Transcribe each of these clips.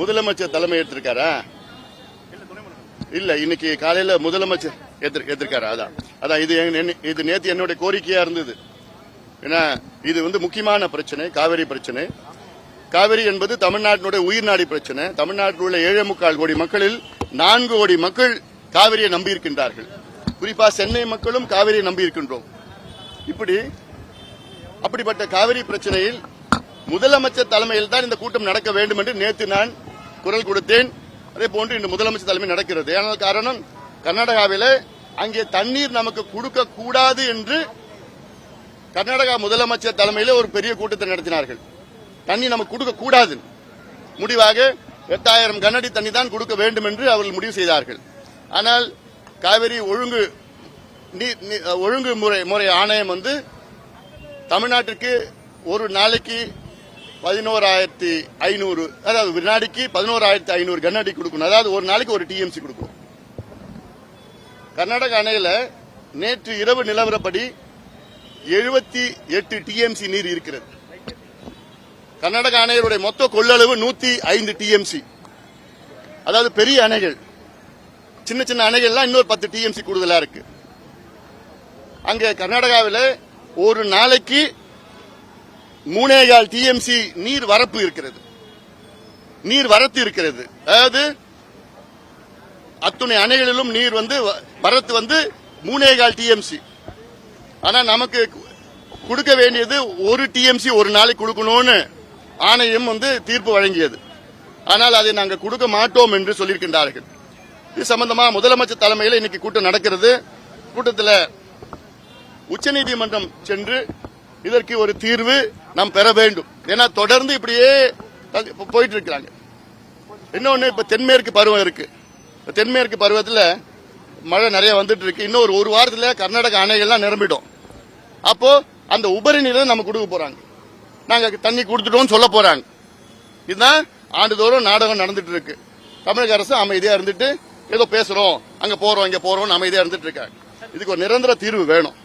முதலமைச்சர் தலைமை ஏற்றிருக்காரா? இல்ல, இன்னைக்கு காலையில முதலமைச்சர் ஏற்றிருக்காரு. அதான் இது நேத்து என்னுடைய கோரிக்கையா இருந்தது. ஏன்னா இது முக்கியமான பிரச்சனை, காவிரி பிரச்சனை. காவிரி என்பது தமிழ்நாட்டினுடைய உயிர்நாடி பிரச்சனை. தமிழ்நாட்டில் உள்ள 7.25 கோடி மக்களில் 4 கோடி மக்கள் காவிரியை நம்பியிருக்கின்றார்கள். குறிப்பா சென்னை மக்களும் காவிரியை நம்பியிருக்கின்றோம். அப்படிப்பட்ட காவிரி பிரச்சனையில் முதலமைச்சர் தலைமையில் தான் இந்த கூட்டம் நடக்க வேண்டும் என்று நேற்று நான் குரல் கொடுத்தேன். அதே போன்று இந்த முதலமைச்சர் தலைமை நடக்கிறது. ஆனால் காரணம், கர்நாடகாவில் அங்கே தண்ணீர் நமக்கு கொடுக்க கூடாது என்று கர்நாடகா முதலமைச்சர் தலைமையில் ஒரு பெரிய கூட்டத்தை நடத்தினார்கள். தண்ணி நமக்கு கொடுக்க கூடாது, முடிவாக 8000 கனஅடி தண்ணி தான் கொடுக்க வேண்டும் என்று அவர்கள் முடிவு செய்தார்கள். ஆனால் காவிரி ஒழுங்குமுறை ஆணையம் தமிழ்நாட்டிற்கு ஒரு நாளைக்கு 11,500, அதாவது வினாடிக்கு 11,500 கனஅடி கொடுக்கணும். அதாவது ஒரு நாளைக்கு ஒரு டிஎம்சி கொடுக்கும். கர்நாடக அணையில நேற்று இரவு நிலவரப்படி 78 டிஎம்சி நீர் இருக்கிறது. கர்நாடக அணைகளுடைய மொத்த கொள்ளளவு 105 டிஎம்சி. அதாவது பெரிய அணைகள், சின்ன சின்ன அணைகள்லாம் இன்னொரு 10 டிஎம்சி கூடுதலா இருக்கு. அங்கே கர்நாடகாவில் ஒரு நாளைக்கு 3.25 டிஎம்சி நீர் வரத்து இருக்கிறது. அதாவது அத்துணை அணைகளிலும் நீர் வரத்து 3.25 டிஎம்சி. ஆனா நமக்கு கொடுக்க வேண்டியது 1 டிஎம்சி ஒரு நாளைக்கு கொடுக்கணும்னு ஆணையம் தீர்ப்பு வழங்கியது. ஆனால் அதை நாங்கள் கொடுக்க மாட்டோம் என்று சொல்லியிருக்கின்றார்கள். இது சம்பந்தமா முதலமைச்சர் தலைமையில் இன்னைக்கு கூட்டம் நடக்கிறது. கூட்டத்தில் உச்சநீதிமன்றம் சென்று இதற்கு ஒரு தீர்வு நாம் பெற வேண்டும். ஏன்னா தொடர்ந்து இப்படியே போயிட்டு இருக்கிறாங்க. இன்னொன்னு, இப்ப தென்மேற்கு பருவம் இருக்கு. தென்மேற்கு பருவத்தில் மழை நிறைய வந்துட்டு இருக்கு. இன்னொரு ஒரு வாரத்தில் கர்நாடக அணைகள்லாம் நிரம்பிடும். அப்போ அந்த உபரி நீரை நம்ம கொடுக்க போறாங்க. நாங்க தண்ணி கொடுத்துட்டோம் சொல்ல போறாங்க. இதுதான் ஆண்டுதோறும் நாடகம் நடந்துட்டு இருக்கு. தமிழக அரசு அமைதியா இருந்துட்டு ஏதோ பேசுறோம், அங்க போறோம் இங்க போறோம் அமைதியா இருந்துட்டு இருக்காங்க. இதுக்கு ஒரு நிரந்தர தீர்வு வேணும்.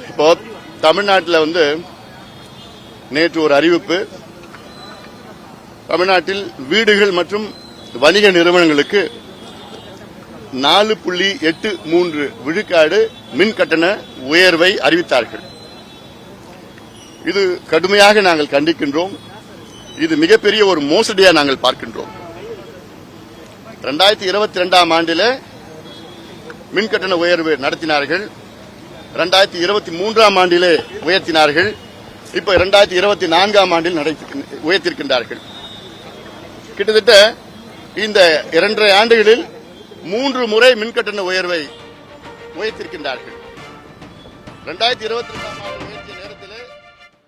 இப்போ தமிழ்நாட்டில் நேற்று ஒரு அறிவிப்பு, தமிழ்நாட்டில் வீடுகள் மற்றும் வணிக நிறுவனங்களுக்கு 4.83 விழுக்காடு மின் கட்டண உயர்வை அறிவித்தார்கள். இது கடுமையாக நாங்கள் கண்டிக்கின்றோம். இது மிகப்பெரிய ஒரு மோசடியாக நாங்கள் பார்க்கின்றோம். 2022ஆம் ஆண்டில் மின் கட்டண உயர்வு நடத்தினார்கள். 2023ஆம் ஆண்டிலே உயர்த்தினார்கள். இப்ப 2024ஆம் ஆண்டில் உயர்த்திருக்கின்றார்கள். கிட்டத்தட்ட இந்த 2.5 ஆண்டுகளில் 3 முறை மின்கட்டண உயர்வை உயர்த்திருக்கின்றார்கள். 2022ஆம் ஆண்டு